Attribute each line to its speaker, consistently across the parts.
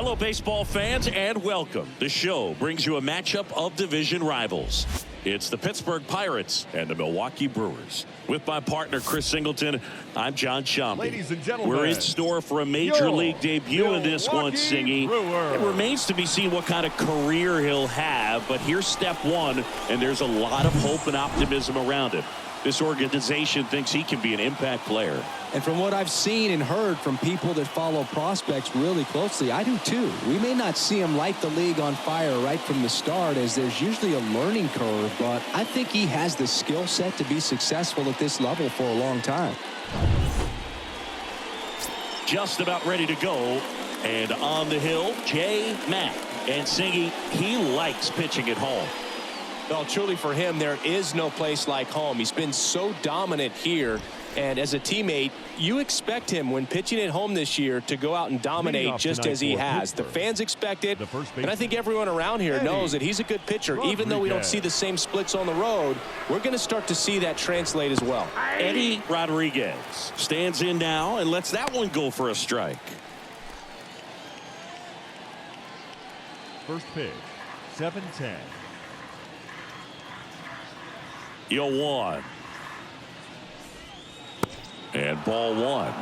Speaker 1: Hello, baseball fans, and welcome. The show brings you a matchup of division rivals. It's the Pittsburgh Pirates and the Milwaukee Brewers. With my partner, Chris Singleton, I'm John Shambi.
Speaker 2: Ladies and gentlemen,
Speaker 1: we're in store for a major league debut in this one, Singy. It remains to be seen what kind of career he'll have, but here's step one, and there's a lot of hope and optimism around it. This organization thinks he can be an impact player.
Speaker 3: And from what I've seen and heard from people that follow prospects really closely, I do too. We may not see him light the league on fire right from the start, as there's usually a learning curve, but I think he has the skill set to be successful at this level for a long time.
Speaker 1: Just about ready to go, and on the hill, Jay Mack. And Singy, he likes pitching at home.
Speaker 4: Well, truly for him, there is no place like home. He's been so dominant here. And as a teammate, you expect him when pitching at home this year to go out and dominate just as he has. The fans expect it, and I think everyone around here knows that he's a good pitcher. Even though we don't see the same splits on the road, we're going to start to see that translate as well.
Speaker 1: Eddie Rodriguez stands in now and lets that one go for a strike.
Speaker 2: First pitch, 7-10.
Speaker 1: 0-1. And ball one.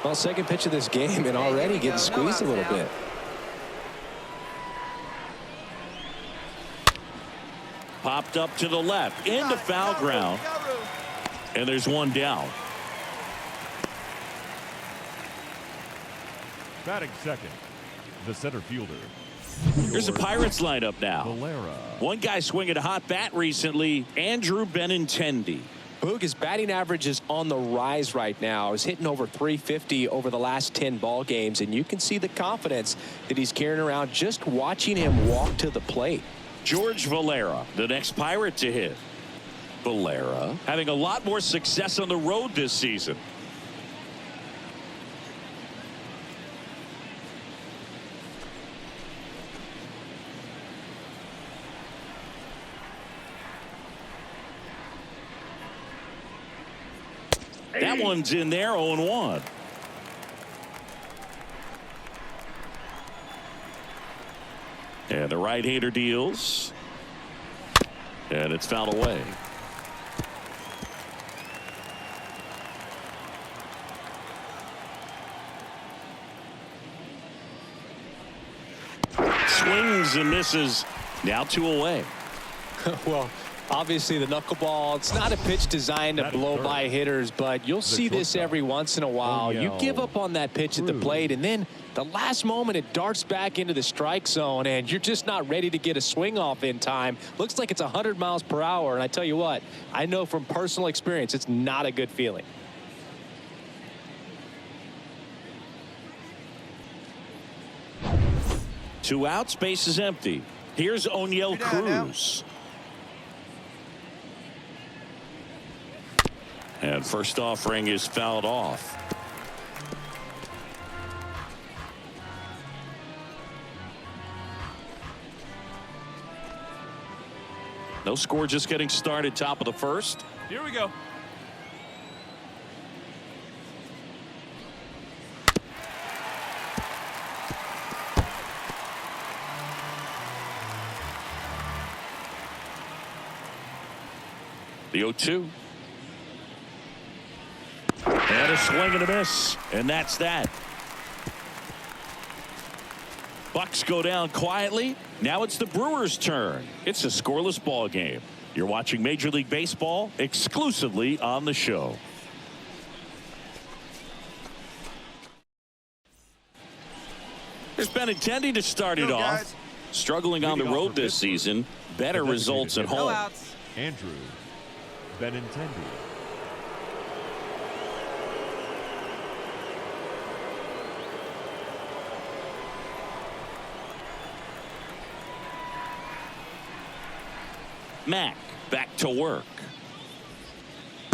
Speaker 3: Well, second pitch of this game and already getting squeezed a little bit.
Speaker 1: Popped up to the left into foul ground. And there's one down.
Speaker 2: Batting second, the center fielder.
Speaker 1: Here's the Pirates lineup now.
Speaker 2: Valera.
Speaker 1: One guy swinging a hot bat recently, Andrew Benintendi.
Speaker 4: Boog, his batting average is on the rise right now. He's hitting over 350 over the last 10 ball games, and you can see the confidence that he's carrying around just watching him walk to the plate.
Speaker 1: George Valera, the next Pirate to hit. Valera having a lot more success on the road this season. That one's in there, 0-1. And the right-hander deals. And it's fouled away. Swings and misses. Now 2 away.
Speaker 4: Well, obviously the knuckleball, it's not a pitch designed to blow by hitters, but you'll see this every once in a while. You give up on that pitch at the plate, and then the last moment it darts back into the strike zone, and you're just not ready to get a swing off in time. Looks like it's 100 miles per hour, and I tell you what, I know from personal experience it's not a good feeling.
Speaker 1: Two outs, base is empty. Here's O'Neill Cruz. And first offering is fouled off. No score, just getting started, top of the first.
Speaker 2: Here we go.
Speaker 1: The 0-2. And a swing and a miss, and that's that. Bucks go down quietly. Now it's the Brewers' turn. It's a scoreless ball game. You're watching Major League Baseball exclusively on the show. There's Benintendi to start it off. Struggling on the road this season. Better results at home.
Speaker 2: Andrew Benintendi.
Speaker 1: Mack back to work.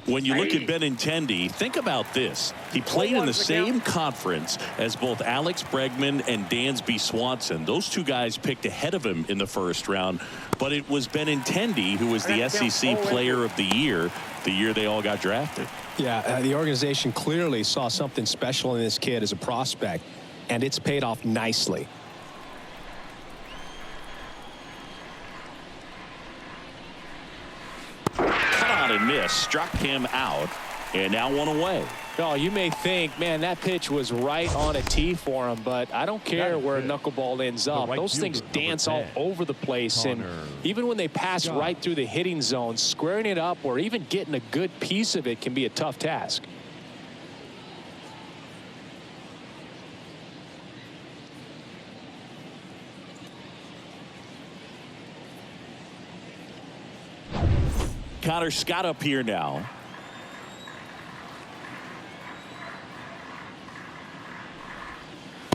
Speaker 1: When you look at Benintendi, think about this. He played in the same conference as both Alex Bregman and Dansby Swanson. Those two guys picked ahead of him in the first round, but it was Benintendi who was the SEC Player of the Year they all got drafted.
Speaker 3: Yeah, the organization clearly saw something special in this kid as a prospect, and it's paid off nicely.
Speaker 1: miss struck him out, and now one away.
Speaker 4: Oh, you may think, man, that pitch was right on a tee for him, but I don't care where a knuckleball ends up. Those things dance all over the place, and even when they pass right through the hitting zone, squaring it up or even getting a good piece of it can be a tough task.
Speaker 1: Connor Scott up here now.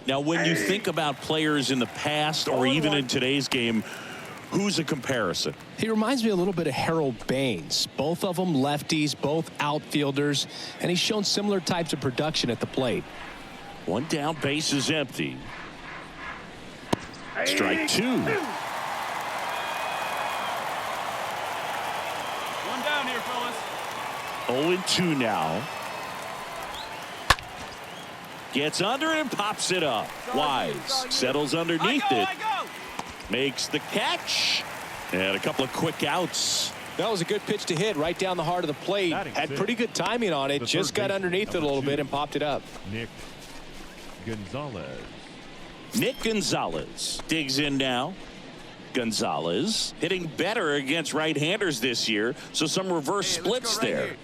Speaker 1: Now, when you think about players in the past or even in today's game, who's a comparison?
Speaker 4: He reminds me a little bit of Harold Baines. Both of them lefties, both outfielders, and he's shown similar types of production at the plate.
Speaker 1: One down, base is empty. Strike two.
Speaker 5: One down here, fellas.
Speaker 1: 0-2 now. Gets under it and pops it up. Wise settles underneath it. Makes the catch. And a couple of quick outs.
Speaker 4: That was a good pitch to hit right down the heart of the plate. Had pretty good timing on it. Just got underneath it a little bit and popped it up.
Speaker 2: Nick Gonzalez.
Speaker 1: Nick Gonzalez digs in now. Gonzalez hitting better against right-handers this year, so some reverse splits there.
Speaker 5: Here.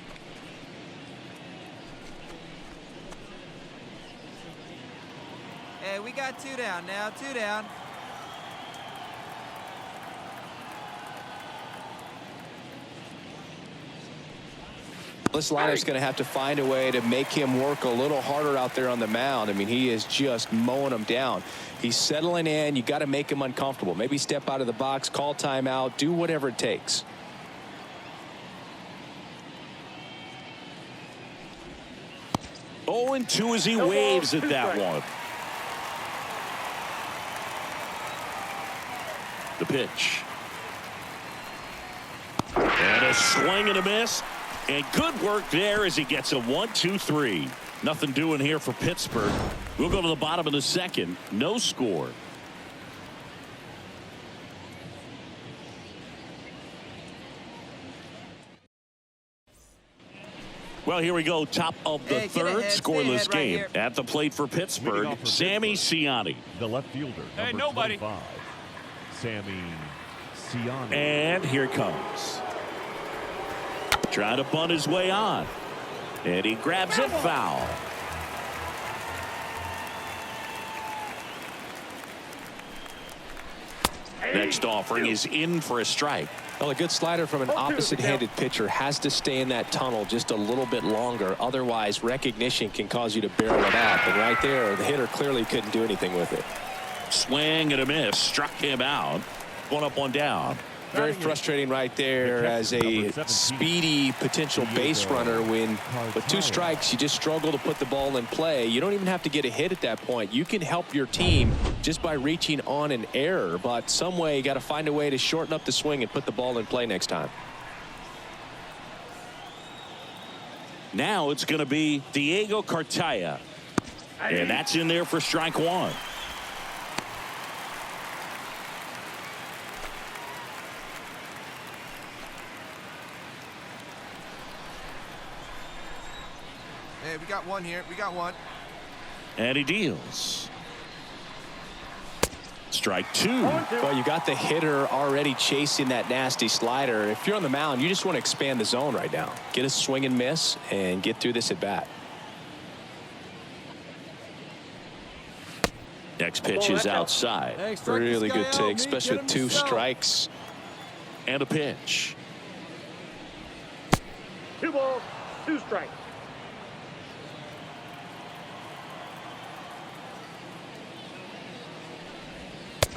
Speaker 5: Hey, we got two down now, two down.
Speaker 4: This liner's going to have to find a way to make him work a little harder out there on the mound. I mean, he is just mowing him down. He's settling in. You got to make him uncomfortable. Maybe step out of the box, call timeout, do whatever it takes.
Speaker 1: Oh, and 2 as he waves at that one. The pitch. And a swing and a miss. And good work there as he gets a 1-2-3. Nothing doing here for Pittsburgh. We'll go to the bottom of the second. No score. Well, here we go. Top of the third, scoreless game. At the plate for Pittsburgh, Sammy Ciani.
Speaker 2: The left fielder,
Speaker 5: Hey,
Speaker 2: number
Speaker 5: nobody.
Speaker 2: 25, Sammy Ciani.
Speaker 1: And here it comes. Trying to bunt his way on. And he grabs it foul. Next offering is in for a strike.
Speaker 4: Well, a good slider from an opposite-handed pitcher has to stay in that tunnel just a little bit longer. Otherwise, recognition can cause you to barrel it up. And right there, the hitter clearly couldn't do anything with it.
Speaker 1: Swing and a miss. Struck him out. One up, one down.
Speaker 4: Very frustrating right there as a speedy potential base runner when with 2 strikes you just struggle to put the ball in play. You don't even have to get a hit at that point. You can help your team just by reaching on an error, but some way you got to find a way to shorten up the swing and put the ball in play next time.
Speaker 1: Now it's going to be Diego Cartaya. And that's in there for strike 1.
Speaker 5: Hey, we got one here. We got one.
Speaker 1: And he deals. Strike 2.
Speaker 4: Well, you got the hitter already chasing that nasty slider. If you're on the mound, you just want to expand the zone right now. Get a swing and miss and get through this at bat.
Speaker 1: Next pitch is outside.
Speaker 5: Hey, strike
Speaker 4: Really
Speaker 5: this guy
Speaker 4: good
Speaker 5: out,
Speaker 4: take,
Speaker 5: me.
Speaker 4: especially
Speaker 5: Get
Speaker 4: with
Speaker 5: him
Speaker 4: 2
Speaker 5: himself.
Speaker 4: strikes.
Speaker 1: And a pitch.
Speaker 6: 2 balls, 2 strikes.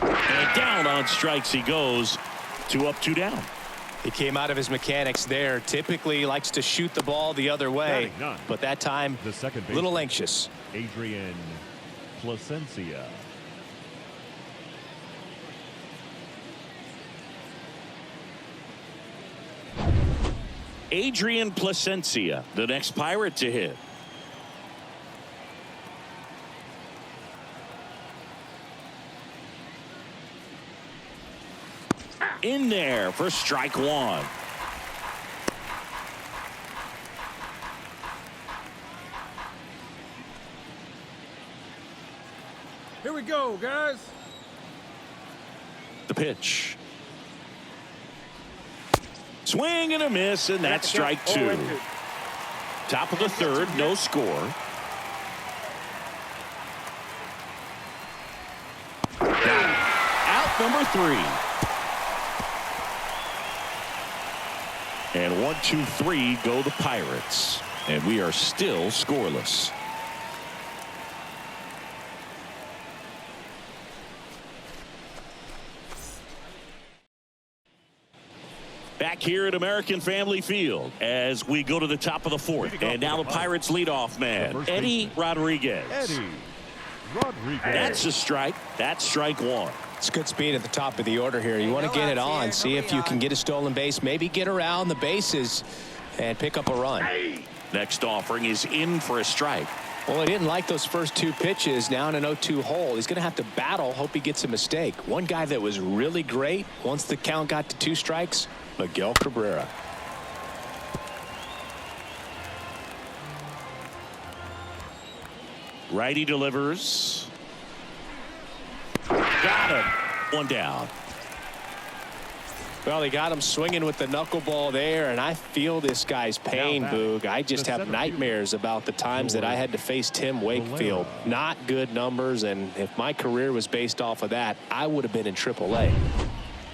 Speaker 1: And down on strikes he goes. 2 up, 2 down.
Speaker 4: He came out of his mechanics there. Typically he likes to shoot the ball the other way,
Speaker 2: Batting none.
Speaker 4: but that time
Speaker 2: The second
Speaker 4: a little
Speaker 2: baseman,
Speaker 4: anxious.
Speaker 2: Adrian Placencia.
Speaker 1: Adrian Placencia, the next Pirate to hit. In there for strike 1.
Speaker 6: Here we go, guys.
Speaker 1: The pitch. Swing and a miss, and that's strike 2. Top of the third, no score. Out number 3. And 1, 2, 3 go the Pirates. And we are still scoreless. Back here at American Family Field as we go to the top of the 4th. And now the Pirates leadoff man, Eddie Rodriguez.
Speaker 2: Eddie Rodriguez.
Speaker 1: That's a strike. That's strike 1.
Speaker 4: It's good speed at the top of the order here. You want to get it on, see if you can get a stolen base, maybe get around the bases and pick up a run.
Speaker 1: Next offering is in for a strike.
Speaker 4: Well, he didn't like those first 2 pitches. Now in an 0-2 hole, he's going to have to battle, hope he gets a mistake. One guy that was really great once the count got to 2 strikes, Miguel Cabrera.
Speaker 1: Righty delivers. Got him. 1 down.
Speaker 4: Well, he got him swinging with the knuckleball there, and I feel this guy's pain, Boog. I just have nightmares about the times that I had to face Tim Wakefield. Not good numbers, and if my career was based off of that, I would have been in AAA.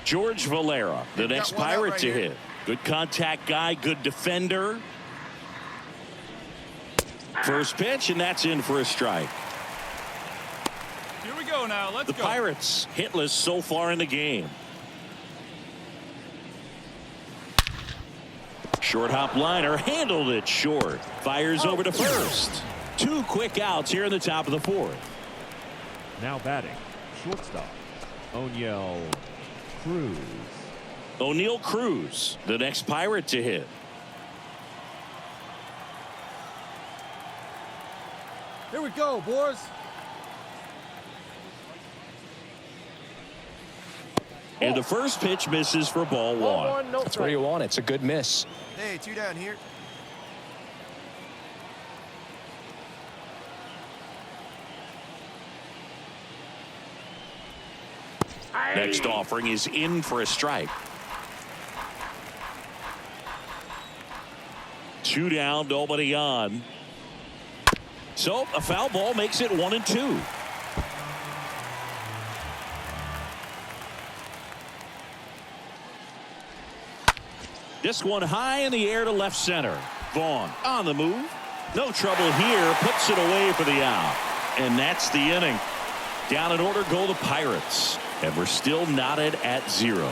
Speaker 1: George Valera, the next Pirate to hit. Good contact guy, good defender. First pitch, and that's in for a strike.
Speaker 6: Here we go now. Let's
Speaker 1: go. The Pirates hitless so far in the game. Short hop liner, handled it short. Fires over to first. 2 quick outs here in the top of the 4th.
Speaker 2: Now batting, shortstop, O'Neill Cruz.
Speaker 1: O'Neill Cruz, the next Pirate to hit.
Speaker 6: Here we go, boys.
Speaker 1: And the first pitch misses for ball 1.
Speaker 6: No
Speaker 4: That's where you want it. It's a good miss.
Speaker 5: Hey, 2 down here.
Speaker 1: Next offering is in for a strike. 2 down, nobody on. So a foul ball makes it 1-2. This one high in the air to left center. Vaughn on the move. No trouble here. Puts it away for the out. And that's the inning. Down in order go the Pirates. And we're still knotted at 0.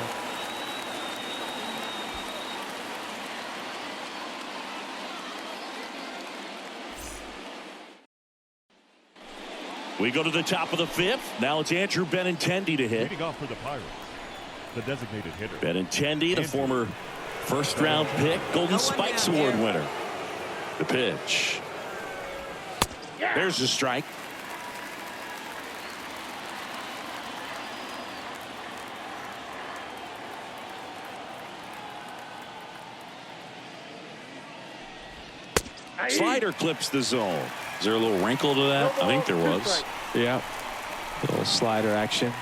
Speaker 1: We go to the top of the 5th. Now it's Andrew Benintendi to hit.
Speaker 2: Leading off for the Pirates, the designated hitter.
Speaker 1: Benintendi, the former first-round pick, Golden Spikes Award winner. The pitch. There's the strike. Slider clips the zone. Is there a little wrinkle to that? I think there was.
Speaker 4: Yeah. A little slider action.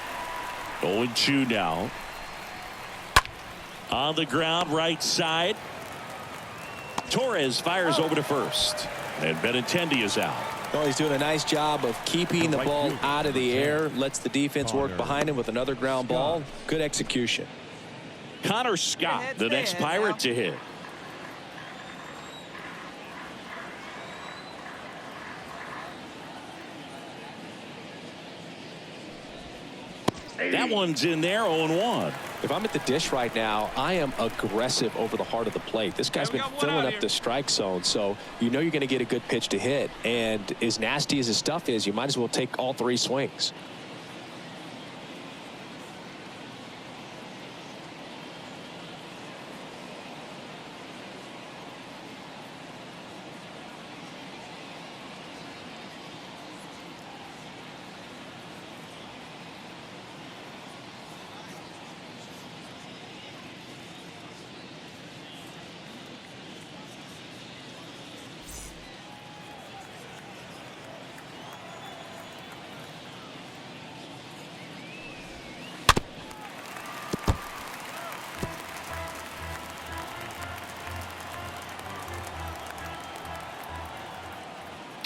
Speaker 1: 0-2 now. On the ground, right side. Torres fires over to first. And Benintendi is out.
Speaker 4: Well, he's doing a nice job of keeping the ball out of the air. Lets the defense work behind him with another ground ball. Good execution.
Speaker 1: Connor Scott, the next Pirate to hit. That one's in there, 0-1.
Speaker 4: If I'm at the dish right now, I am aggressive over the heart of the plate. This guy's been filling up the strike zone, so you know you're going to get a good pitch to hit. And as nasty as his stuff is, you might as well take all 3 swings.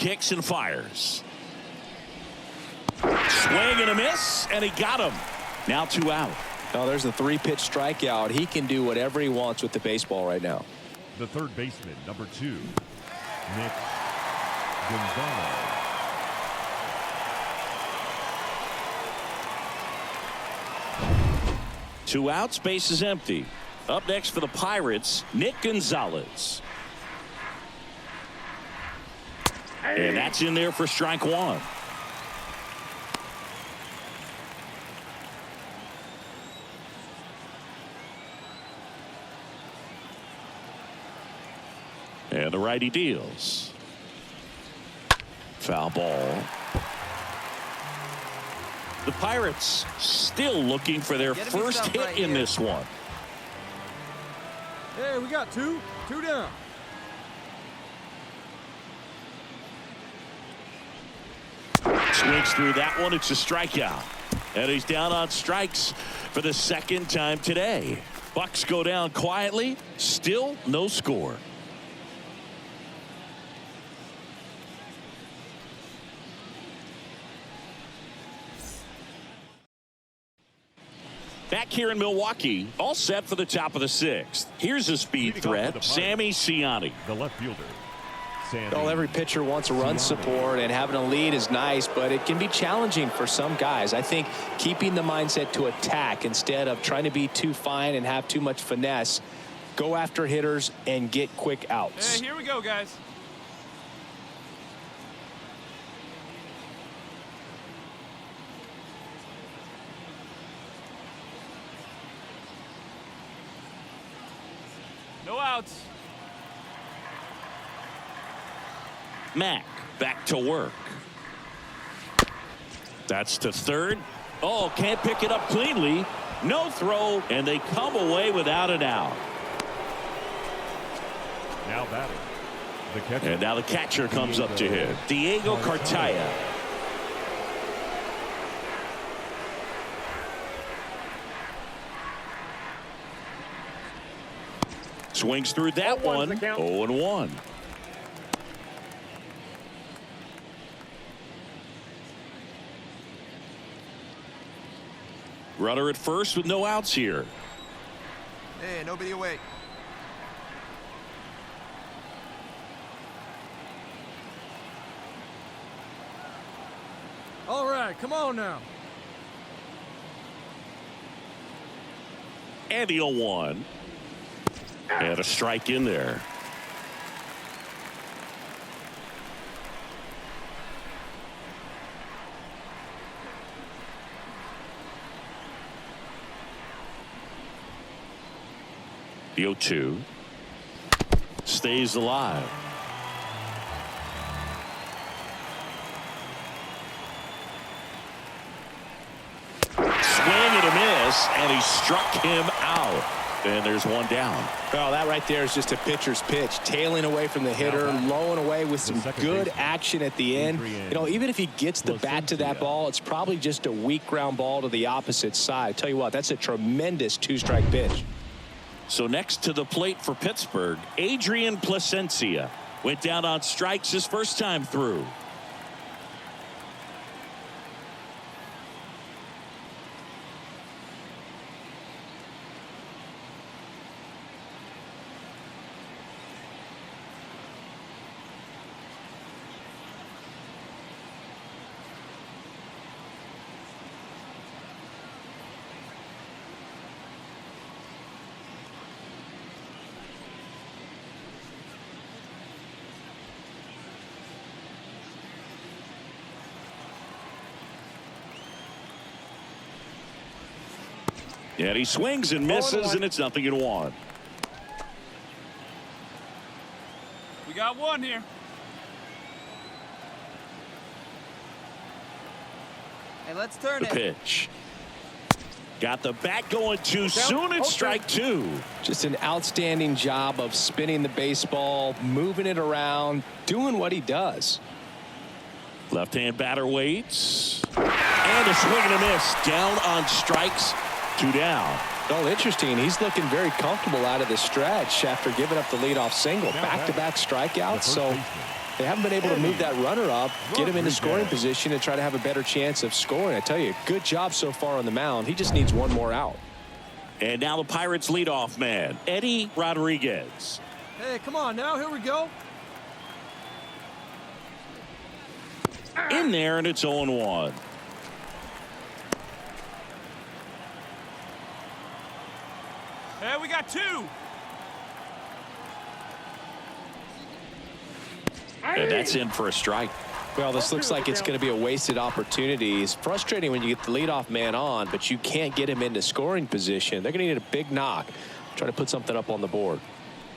Speaker 1: kicks and fires. Swing and a miss, and he got him. Now 2 out.
Speaker 4: Oh, there's a 3-pitch strikeout. He can do whatever he wants with the baseball right now.
Speaker 2: The third baseman, number 2, Nick Gonzalez.
Speaker 1: 2 outs, base is empty. Up next for the Pirates, Nick Gonzalez. And that's in there for strike 1. And the righty deals. Foul ball. The Pirates still looking for their first hit
Speaker 5: right
Speaker 1: in
Speaker 5: here.
Speaker 1: this one.
Speaker 6: Hey, we got 2 down.
Speaker 1: Swings through that one. It's a strikeout. And he's down on strikes for the second time today. Bucks go down quietly. Still no score. Back here in Milwaukee, all set for the top of the 6th. Here's a speed
Speaker 2: Leading off for the
Speaker 1: threat,
Speaker 2: Pirates,
Speaker 1: Sammy Ciani.
Speaker 2: The left fielder, Sammy.
Speaker 4: Well, every pitcher wants a run support, and having a lead is nice, but it can be challenging for some guys. I think keeping the mindset to attack instead of trying to be too fine and have too much finesse, go after hitters and get quick outs.
Speaker 6: Hey, here we go, guys. No outs.
Speaker 1: Mack back to work. That's to third. Oh, can't pick it up cleanly. No throw, and they come away without an out.
Speaker 2: Now batting. The catcher.
Speaker 1: And now the catcher comes up to hit. Diego Cartaya. Swings through that one. 0-1. Runner at first with no outs here.
Speaker 5: Hey, nobody away.
Speaker 6: All right, come on now.
Speaker 1: And the 0-1. And a strike in there. The 0-2 stays alive. Swing and a miss, and he struck him out. And there's one down.
Speaker 4: Well, that right there is just a pitcher's pitch, tailing away from the hitter, lowing away with some good action at the end. You know, even if he gets the bat to that ball, it's probably just a weak ground ball to the opposite side. Tell you what, that's a tremendous 2-strike pitch.
Speaker 1: So next to the plate for Pittsburgh, Adrian Placencia went down on strikes his first time through. And he swings and misses, and it's 0-1.
Speaker 6: We got one here.
Speaker 5: Hey, let's turn
Speaker 1: The
Speaker 5: it.
Speaker 1: pitch. Got the bat going too soon. It's strike 2.
Speaker 4: Just an outstanding job of spinning the baseball, moving it around, doing what he does.
Speaker 1: Left-hand batter waits. And a swing and a miss. Down on strikes. 2 down.
Speaker 4: Oh, interesting. He's looking very comfortable out of the stretch after giving up the leadoff single.
Speaker 2: Now
Speaker 4: Back-to-back
Speaker 2: The
Speaker 4: strikeouts.
Speaker 2: first
Speaker 4: So
Speaker 2: baseman,
Speaker 4: They haven't been able to move that runner up, get him into scoring position, and try to have a better chance of scoring. I tell you, good job so far on the mound. He just needs one more out.
Speaker 1: And now the Pirates leadoff man, Eddie Rodriguez.
Speaker 6: Hey, come on now. Here we go.
Speaker 1: In there, and it's 0-1.
Speaker 6: Hey, we got 2.
Speaker 1: And that's in for a strike.
Speaker 4: Well, this looks like it's going to be a wasted opportunity. It's frustrating when you get the leadoff man on, but you can't get him into scoring position. They're going to need a big knock. Try to put something up on the board.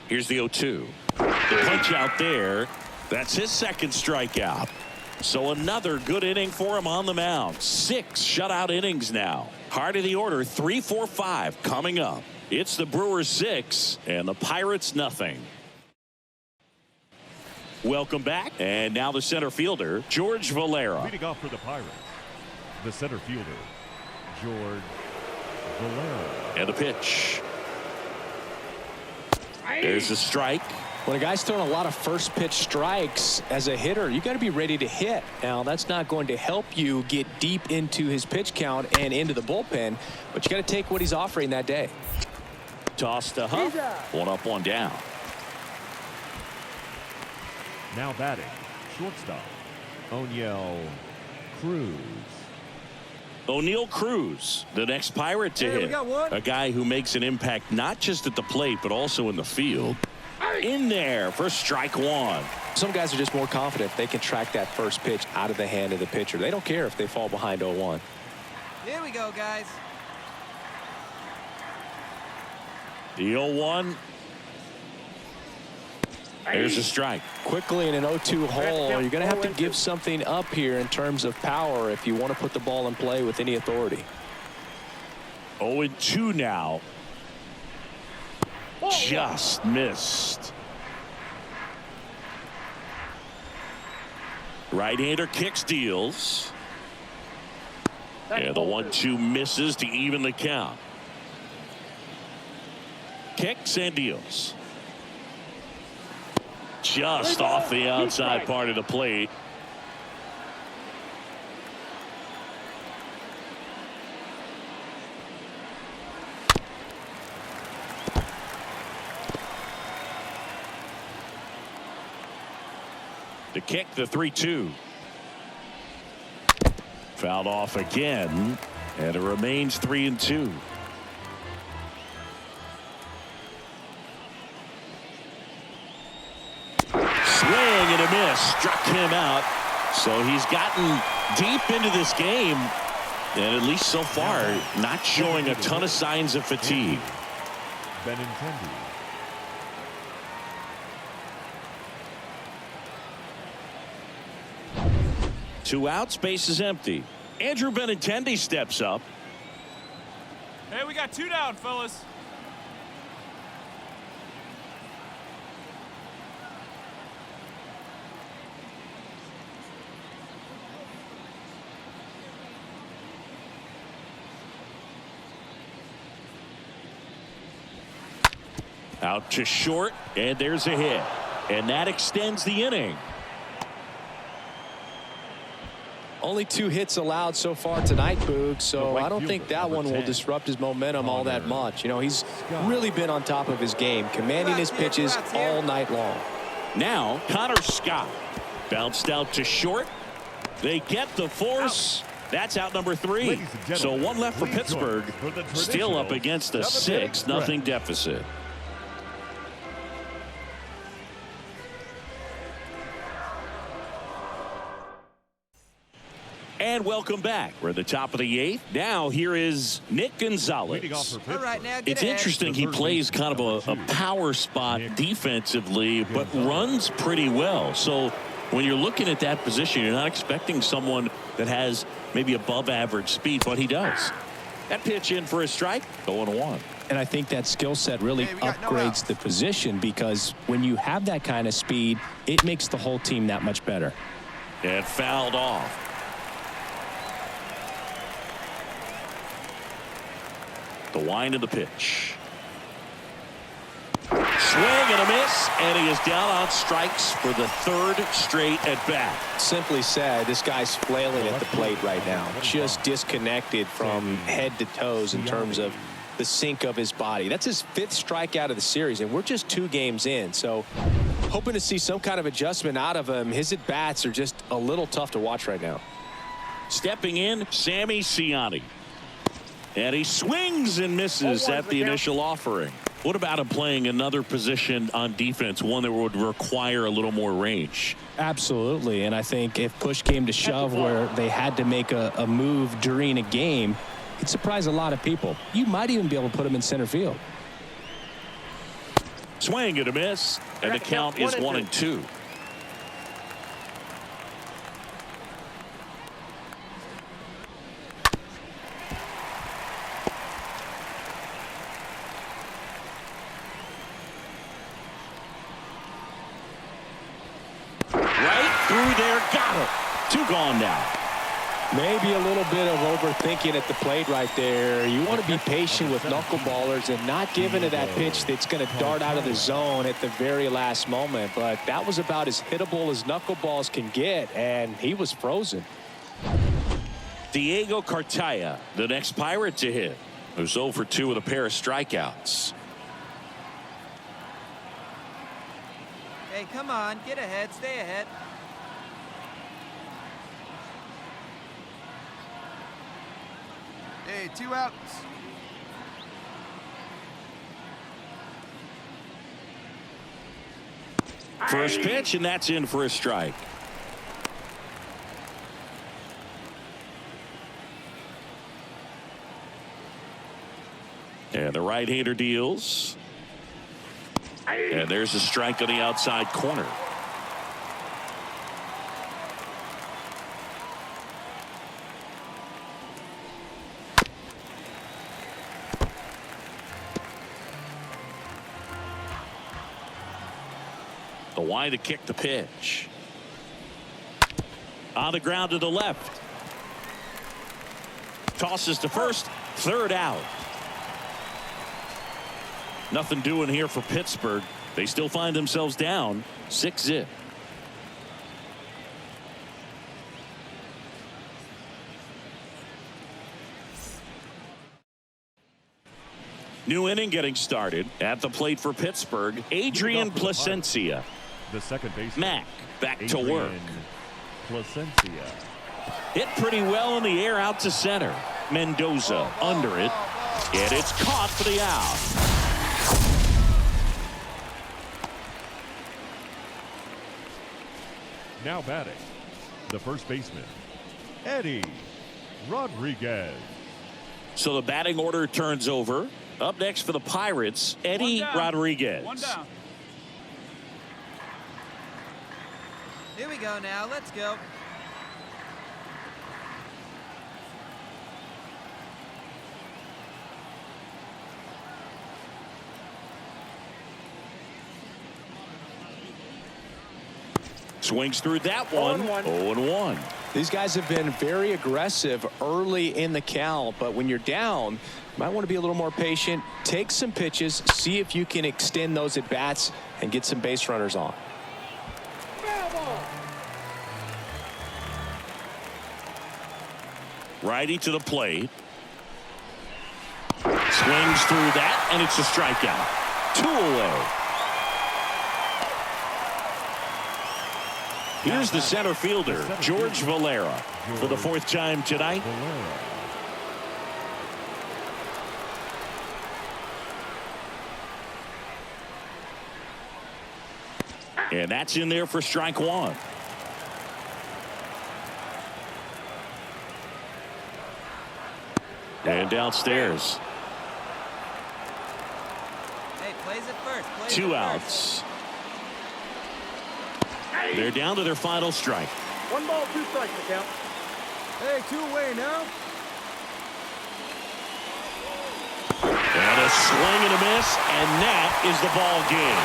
Speaker 1: Here's the 0-2. The punch out there. That's his second strikeout. So another good inning for him on the mound. 6 shutout innings now. Heart of the order, 3, 4, 5 coming up. It's the Brewers 6 and the Pirates nothing. Welcome back. And now the center fielder, George Valera.
Speaker 2: Leading off for the Pirates, the center fielder, George Valera.
Speaker 1: And the pitch. There's the strike.
Speaker 4: When a guy's throwing a lot of first pitch strikes as a hitter, you got to be ready to hit. Now, that's not going to help you get deep into his pitch count and into the bullpen, but you got to take what he's offering that day.
Speaker 1: Toss to Huff. 1 up, 1 down.
Speaker 2: Now batting, shortstop, O'Neill Cruz.
Speaker 1: O'Neill Cruz, the next Pirate to hit. A guy who makes an impact not just at the plate, but also in the field. In there for strike 1.
Speaker 4: Some guys are just more confident they can track that first pitch out of the hand of the pitcher. They don't care if they fall behind 0-1.
Speaker 5: Here we go, guys.
Speaker 1: The 0-1. There's a strike.
Speaker 4: Quickly in an 0-2 hole, you're going to have to give something up here in terms of power if you want to put the ball in play with any authority.
Speaker 1: 0-2 now. Just missed. Right-hander kicks, deals. And the 1-2 misses to even the count. Kicks and deals. Just off the outside part of the plate. The kick, the 3-2. Fouled off again, and it remains 3-2. Swing and a miss, struck him out. So he's gotten deep into this game, and at least so far, not showing a ton of signs of fatigue.
Speaker 2: Benintendi.
Speaker 1: 2 outs, base is empty. Andrew Benintendi steps up.
Speaker 6: Hey, we got 2 down, fellas.
Speaker 1: Out to short, and there's a hit. And that extends the inning.
Speaker 4: Only 2 hits allowed so far tonight, Boog, so I don't think that one will disrupt his momentum all that much. You know, he's really been on top of his game, commanding his pitches all night long.
Speaker 1: Now, Connor Scott bounced out to short. They get the force. That's out number 3. So 1 left for Pittsburgh, still up against a 6-0 deficit. And welcome back. We're at the top of the 8th. Now here is Nick Gonzalez.
Speaker 5: All right, now get
Speaker 1: It's
Speaker 5: ahead.
Speaker 1: interesting. He plays kind of a power spot defensively, but runs pretty well. So when you're looking at that position, you're not expecting someone that has maybe above average speed, but he does. That pitch in for a strike, 0-1.
Speaker 4: And I think that skill set really upgrades the position, because when you have that kind of speed, it makes the whole team that much better.
Speaker 1: And fouled off. The wind of the pitch. Swing and a miss, and he is down on strikes for the third straight at bat.
Speaker 4: Simply said, this guy's flailing at the plate right now. Just disconnected from head to toes in terms of the sink of his body. That's his 5th strikeout of the series, and we're just 2 games in. So hoping to see some kind of adjustment out of him. His at-bats are just a little tough to watch right now.
Speaker 1: Stepping in, Sammy Ciani. And he swings and misses at the initial offering. What about him playing another position on defense, one that would require a little more range?
Speaker 4: Absolutely, and I think if push came to shove where they had to make a move during a game, it'd surprise a lot of people. You might even be able to put him in center field.
Speaker 1: Swing and a miss, and the count is 1-2. Through there, got it. 2 gone now.
Speaker 4: Maybe a little bit of overthinking at the plate right there. You want to be patient with knuckleballers and not give into that pitch that's going to dart out of the zone at the very last moment. But that was about as hittable as knuckleballs can get, and he was frozen.
Speaker 1: Diego Cartaya, the next Pirate to hit, who's 0 for 2 with a pair of strikeouts.
Speaker 5: Hey, come on, get ahead, stay ahead.
Speaker 7: Hey, 2 outs.
Speaker 1: First pitch, and that's in for a strike. And the right-hander deals. And there's a strike on the outside corner. The wide to kick the pitch. On the ground to the left. Tosses to first. 3rd out. Nothing doing here for Pittsburgh. They still find themselves down 6-0. New inning getting started. At the plate for Pittsburgh, Adrian Placencia.
Speaker 2: The second baseman.
Speaker 1: Mack back to work.
Speaker 2: Placencia.
Speaker 1: Hit pretty well in the air out to center. Mendoza under it. And it's caught for the out.
Speaker 2: Now batting, the first baseman, Eddie Rodriguez.
Speaker 1: So the batting order turns over. Up next for the Pirates, Eddie Rodriguez.
Speaker 6: 1 down.
Speaker 5: Here we go now, let's go.
Speaker 1: Swings through that one. 0-1.
Speaker 4: These guys have been very aggressive early in the count, but when you're down, you might want to be a little more patient. Take some pitches, see if you can extend those at bats and get some base runners on.
Speaker 1: Righty to the plate. Swings through that, and it's a strikeout. 2 away. Here's the center fielder, George Valera, for the 4th time tonight. And that's in there for strike 1. And downstairs.
Speaker 5: Hey, plays it first. Plays
Speaker 1: 2
Speaker 5: it
Speaker 1: outs.
Speaker 5: First.
Speaker 1: They're down to their final strike.
Speaker 7: 1 ball, 2 strikes, the count. Hey, 2 away now.
Speaker 1: And a swing and a miss, and that is the ball game.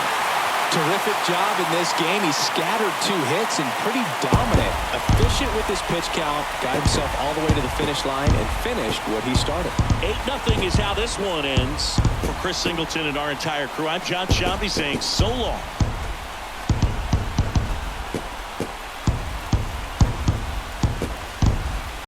Speaker 4: Terrific job in this game. He scattered 2 hits and pretty dominant. Efficient with his pitch count. Got himself all the way to the finish line and finished what he started.
Speaker 1: 8-0 is how this one ends. For Chris Singleton and our entire crew, I'm John Shambi saying so long.